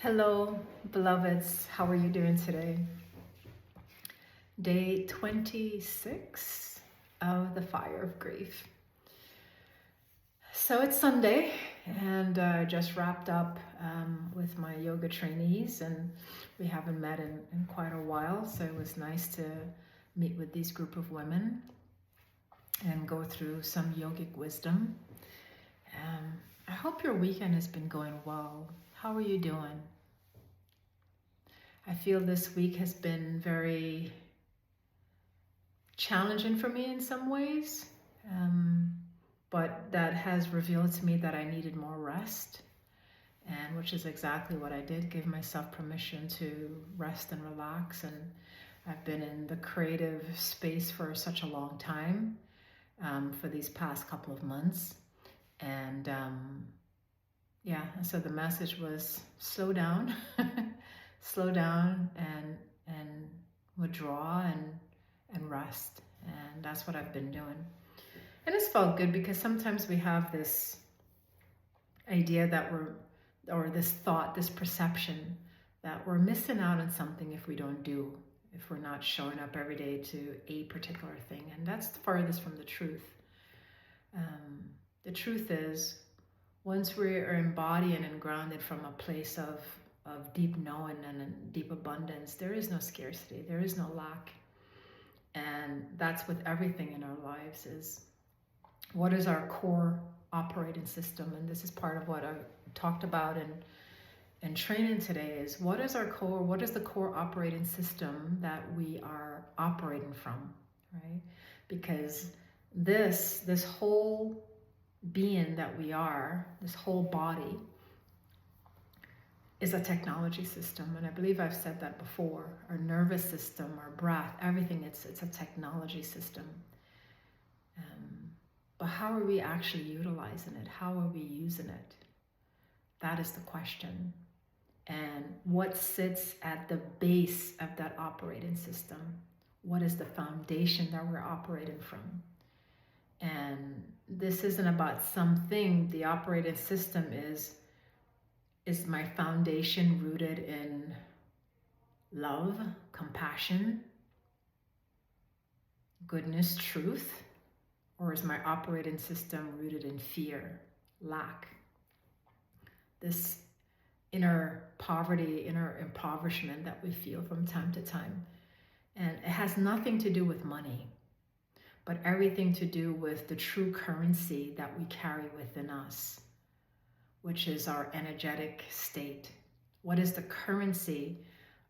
Hello, beloveds. How are you doing today? Day 26 of the Fire of Grief. So it's Sunday, and I just wrapped up with my yoga trainees, and we haven't met in quite a while. So it was nice to meet with these group of women and go through some yogic wisdom. I hope your weekend has been going well. How are you doing? I feel this week has been very challenging for me in some ways, but that has revealed to me that I needed more rest, and which is exactly what I did. Give myself permission to rest and relax. And I've been in the creative space for such a long time, for these past couple of months, and yeah. So the message was slow down, slow down, and withdraw and rest. And that's what I've been doing. And it's felt good because sometimes we have this idea that or this thought, this perception that we're missing out on something if we don't do, if we're not showing up every day to a particular thing. And that's the farthest from the truth. The truth is, once we are embodied and grounded from a place of deep knowing and deep abundance, there is no scarcity, there is no lack. And that's with everything in our lives. Is what is our core operating system? And this is part of what I talked about in training today. Is what is our core, what is the core operating system that we are operating from, right? Because this whole being that we are, this whole body, is a technology system. And I believe I've said that before. Our nervous system, our breath, everything, it's a technology system. But how are we actually utilizing it? How are we using it? That is the question. And what sits at the base of that operating system? What is the foundation that we're operating from? And this isn't about something. The operating system is my foundation rooted in love, compassion, goodness, truth? Or is my operating system rooted in fear, lack? This inner poverty, inner impoverishment that we feel from time to time. And it has nothing to do with money, but everything to do with the true currency that we carry within us, which is our energetic state. What is the currency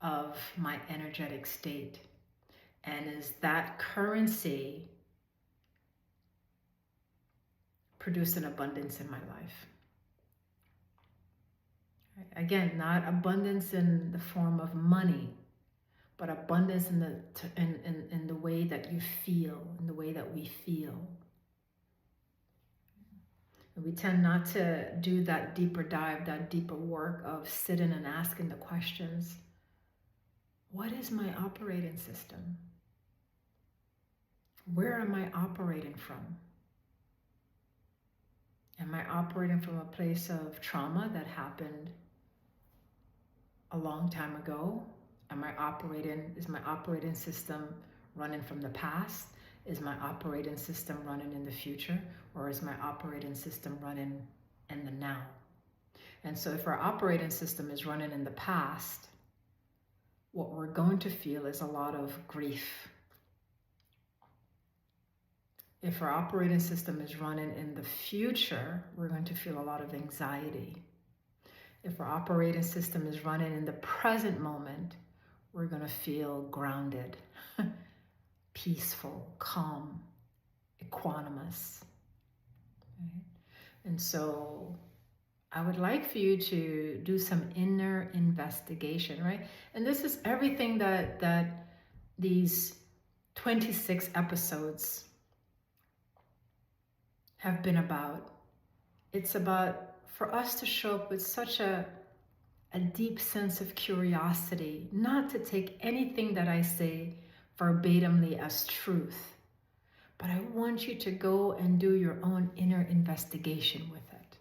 of my energetic state? And is that currency producing abundance in my life? Again, not abundance in the form of money, but abundance in the way that you feel, in the way that we feel. And we tend not to do that deeper dive, that deeper work of sitting and asking the questions. What is my operating system? Where am I operating from? Am I operating from a place of trauma that happened a long time ago? Is my operating system running from the past? Is my operating system running in the future? Or is my operating system running in the now? And so if our operating system is running in the past, what we're going to feel is a lot of grief. If our operating system is running in the future, we're going to feel a lot of anxiety. If our operating system is running in the present moment, we're going to feel grounded, peaceful, calm, equanimous. Right? And so I would like for you to do some inner investigation, right? And this is everything that these 26 episodes have been about. It's about for us to show up with such a deep sense of curiosity, not to take anything that I say verbatimly as truth, but I want you to go and do your own inner investigation with it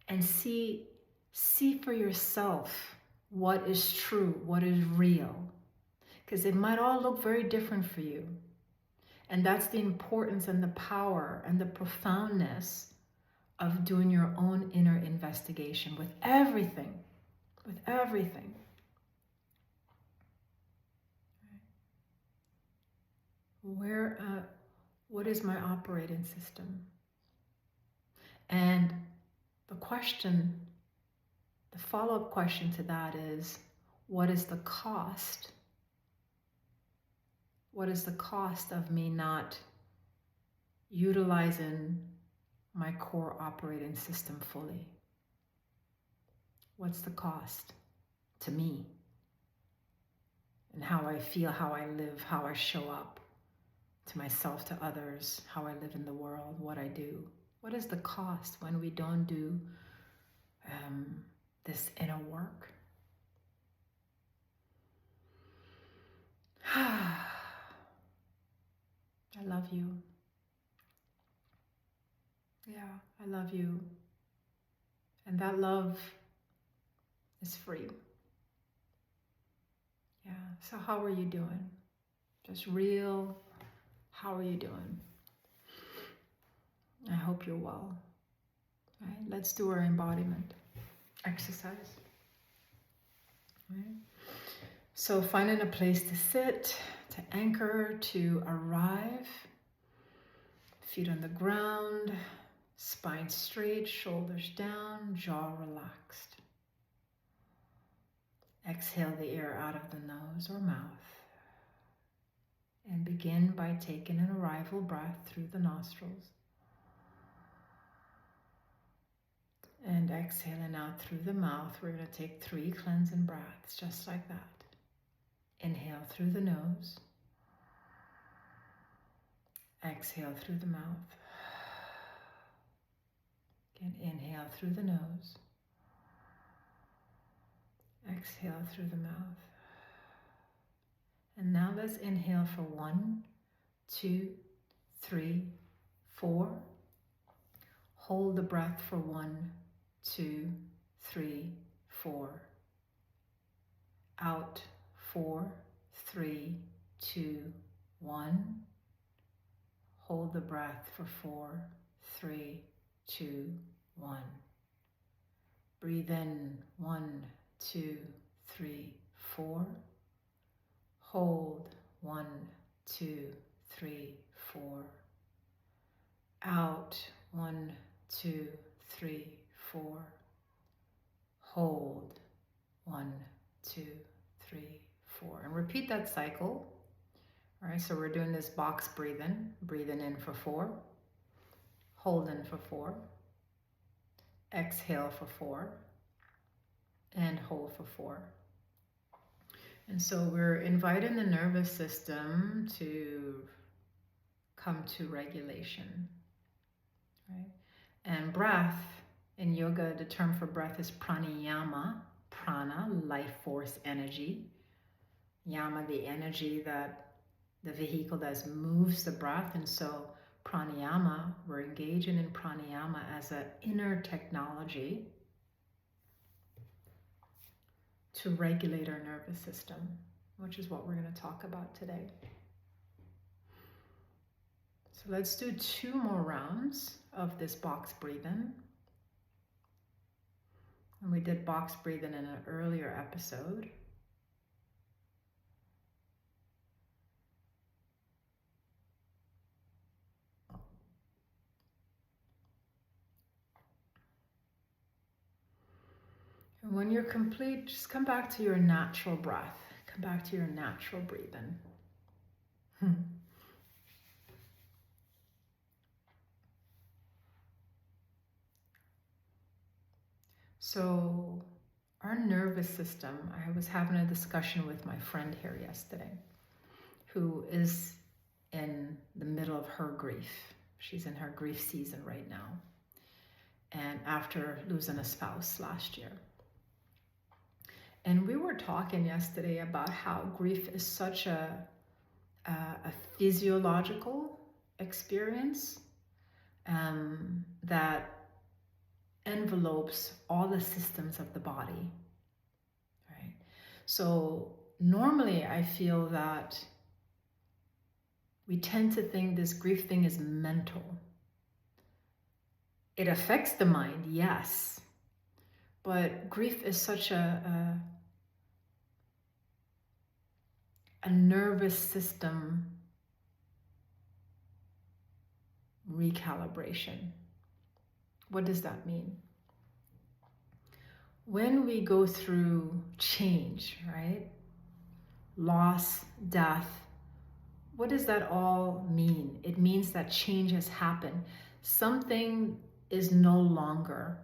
and see See for yourself what is true, what is real, because it might all look very different for you. And that's the importance and the power and the profoundness of doing your own inner investigation with everything, with everything. What is my operating system? And the follow-up question to that is, what is the cost? What is the cost of me not utilizing my core operating system fully? What's the cost to me? And how I feel, how I live, how I show up to myself, to others, how I live in the world, what I do. What is the cost when we don't do this inner work? I love you. Yeah, I love you. And that love is free. Yeah, so how are you doing? Just real, how are you doing? I hope you're well. All right, let's do our embodiment exercise. All right. So finding a place to sit, to anchor, to arrive. Feet on the ground, spine straight, shoulders down, jaw relaxed. Exhale the air out of the nose or mouth. And begin by taking an arrival breath through the nostrils. And exhaling out through the mouth. We're going to take 3 cleansing breaths, just like that. Inhale through the nose. Exhale through the mouth. Again, inhale through the nose. Exhale through the mouth. And now let's inhale for 1, 2, 3, 4. Hold the breath for 1, 2, 3, 4. Out, 4, 3, 2, 1. Hold the breath for 4, 3, 2, 1. Breathe in, 1, 2, 3, 4. Hold, 1, 2, 3, 4. Out, 1, 2, 3, 4. Hold, 1, 2, 3, 4. And repeat that cycle. All right, so we're doing this box breathing. Breathing in for 4. Holding for 4. Exhale for 4. And hold for 4. And so we're inviting the nervous system to come to regulation. Right? And breath, in yoga, the term for breath is pranayama. Prana, life force energy. Yama, the energy that the vehicle that moves the breath. And so pranayama, we're engaging in pranayama as an inner technology to regulate our nervous system, which is what we're going to talk about today. So let's do 2 more rounds of this box breathing. And we did box breathing in an earlier episode. And when you're complete, just come back to your natural breath. Come back to your natural breathing. So our nervous system, I was having a discussion with my friend here yesterday, who is in the middle of her grief. She's in her grief season right now. And after losing a spouse last year. And we were talking yesterday about how grief is such a physiological experience that envelopes all the systems of the body, right? So normally I feel that we tend to think this grief thing is mental. It affects the mind, yes, but grief is such a nervous system recalibration. What does that mean? When we go through change, right? Loss, death, what does that all mean? It means that change has happened. Something is no longer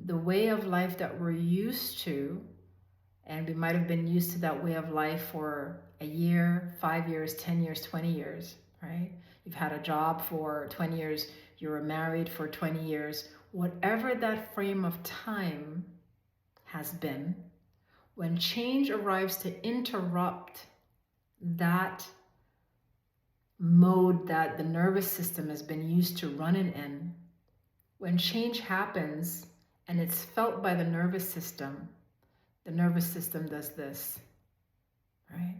the way of life that we're used to, and we might have been used to that way of life for a year, 5 years, 10 years, 20 years, right? You've had a job for 20 years, you were married for 20 years. Whatever that frame of time has been, when change arrives to interrupt that mode that the nervous system has been used to running in, when change happens and it's felt by the nervous system does this, right?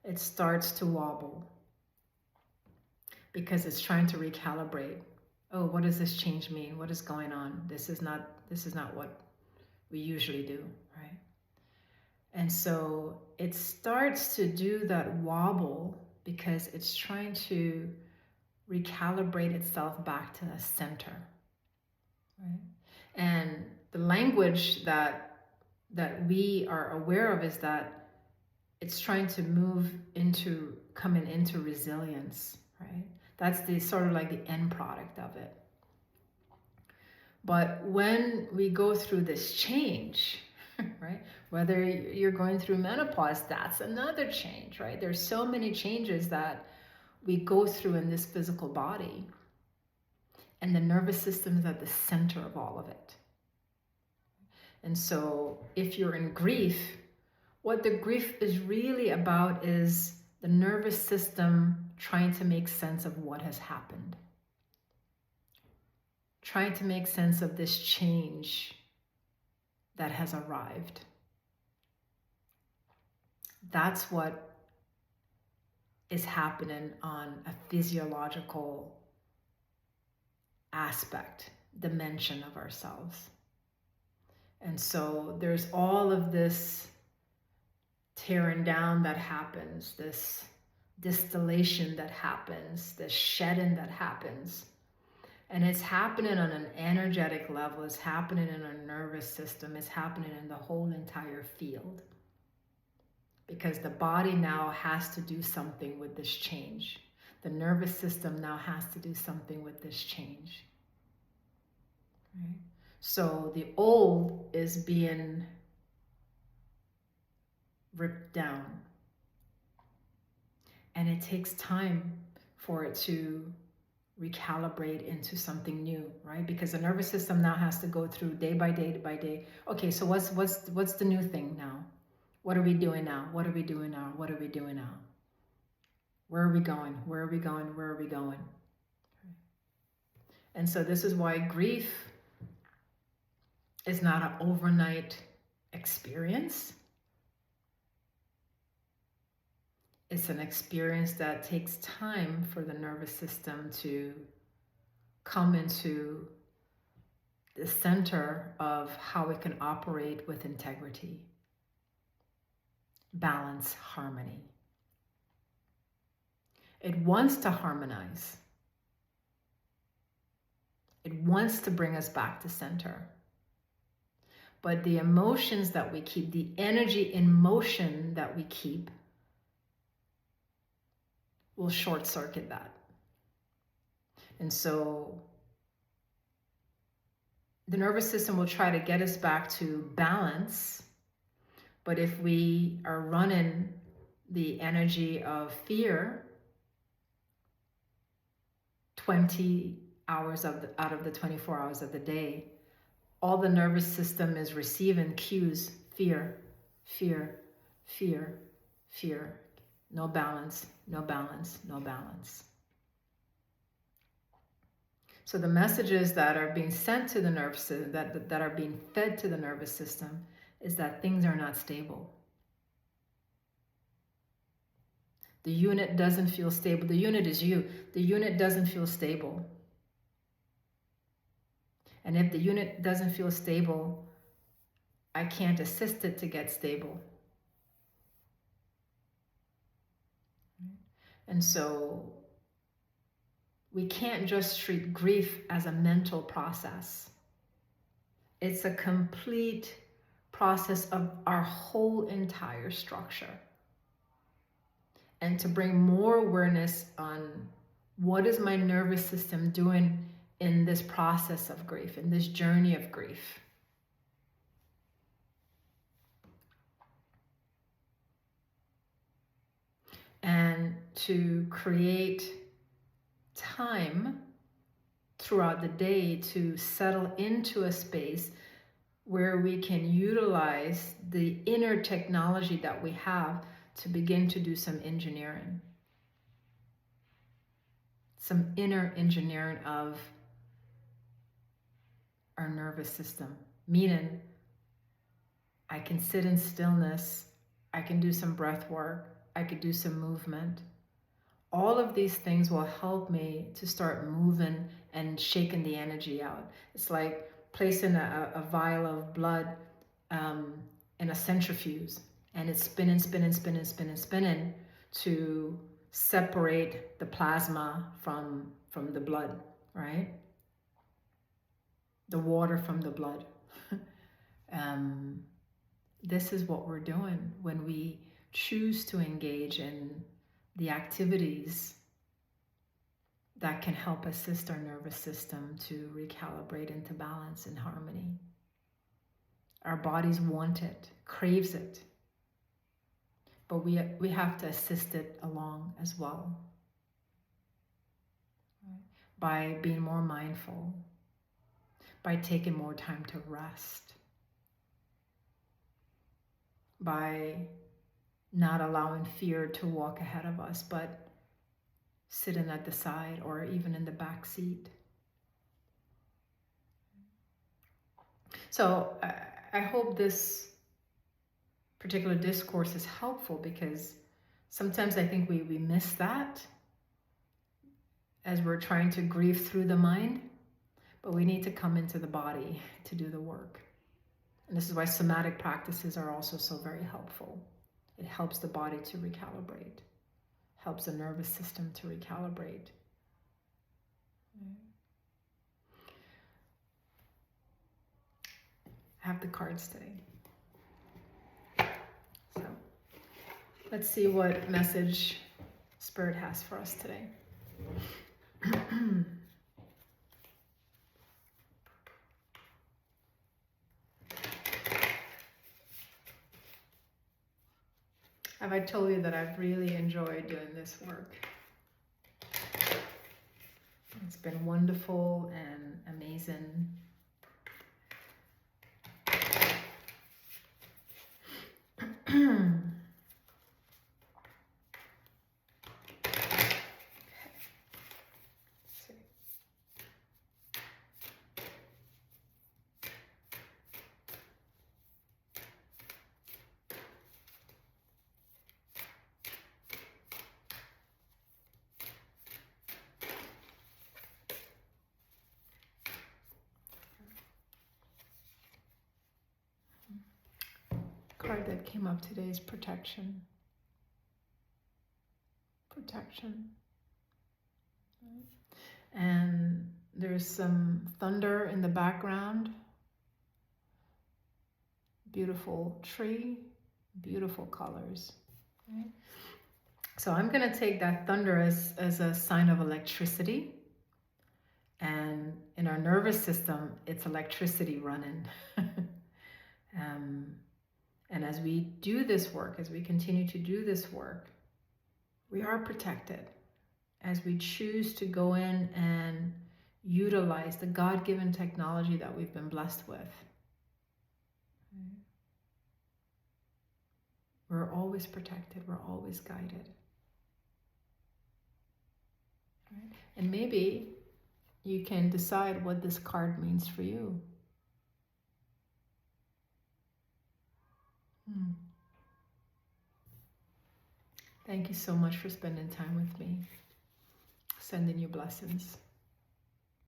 It starts to wobble because it's trying to recalibrate. Oh, what does this change mean? What is going on? This is not what we usually do, right? And so it starts to do that wobble because it's trying to recalibrate itself back to a center, right? And the language that we are aware of is that it's trying to move into coming into resilience, right? That's the sort of like the end product of it. But when we go through this change, right? Whether you're going through menopause, that's another change, right? There's so many changes that we go through in this physical body, and the nervous system is at the center of all of it. And so if you're in grief, what the grief is really about is the nervous system trying to make sense of what has happened, trying to make sense of this change that has arrived. That's what is happening on a physiological aspect, dimension of ourselves. And so there's all of this tearing down that happens, this distillation that happens, this shedding that happens. And it's happening on an energetic level, it's happening in our nervous system, it's happening in the whole entire field. Because the body now has to do something with this change. The nervous system now has to do something with this change. Right? So the old is being ripped down. And it takes time for it to recalibrate into something new, right? Because the nervous system now has to go through day by day by day. Okay, so what's the new thing now? What are we doing now? What are we doing now? What are we doing now? Where are we going? Where are we going? Where are we going? And so this is why grief is not an overnight experience. It's an experience that takes time for the nervous system to come into the center of how it can operate with integrity, balance, harmony. It wants to harmonize. It wants to bring us back to center. But the emotions that we keep, the energy in motion that we keep, will short circuit that. And so the nervous system will try to get us back to balance. But if we are running the energy of fear 20 hours out of the 24 hours of the day, all the nervous system is receiving cues: fear, fear, fear, fear. No balance, no balance, no balance. So the messages that are being sent to the nervous system, that are being fed to the nervous system, is that things are not stable. The unit doesn't feel stable. The unit is you. The unit doesn't feel stable. And if the unit doesn't feel stable, I can't assist it to get stable. And so we can't just treat grief as a mental process. It's a complete process of our whole entire structure. And to bring more awareness on what is my nervous system doing in this process of grief, in this journey of grief. And to create time throughout the day to settle into a space where we can utilize the inner technology that we have to begin to do some engineering. Some inner engineering of our nervous system. Meaning, I can sit in stillness, I can do some breath work, I could do some movement. All of these things will help me to start moving and shaking the energy out. It's like placing a vial of blood in a centrifuge, and it's spinning, spinning, spinning, spinning, spinning to separate the plasma from the blood, right? The water from the blood. This is what we're doing when we choose to engage in the activities that can help assist our nervous system to recalibrate into balance and harmony. Our bodies want it, craves it, but we have to assist it along as well, right? By being more mindful, by taking more time to rest, by not allowing fear to walk ahead of us, but sitting at the side or even in the back seat. So I hope this particular discourse is helpful, because sometimes I think we miss that as we're trying to grieve through the mind, but we need to come into the body to do the work. And this is why somatic practices are also so very helpful. It helps the body to recalibrate, helps the nervous system to recalibrate. I have the cards today. So let's see what message Spirit has for us today. Have I told you that I've really enjoyed doing this work? It's been wonderful and amazing. Card that came up today is protection. Protection. And there's some thunder in the background. Beautiful tree, beautiful colors. Right? So I'm going to take that thunder as a sign of electricity. And in our nervous system, it's electricity running. And as we do this work, as we continue to do this work, we are protected as we choose to go in and utilize the God-given technology that we've been blessed with. We're always protected. We're always guided. Right? And maybe you can decide what this card means for you. Hmm. Thank you so much for spending time with me. Sending you blessings.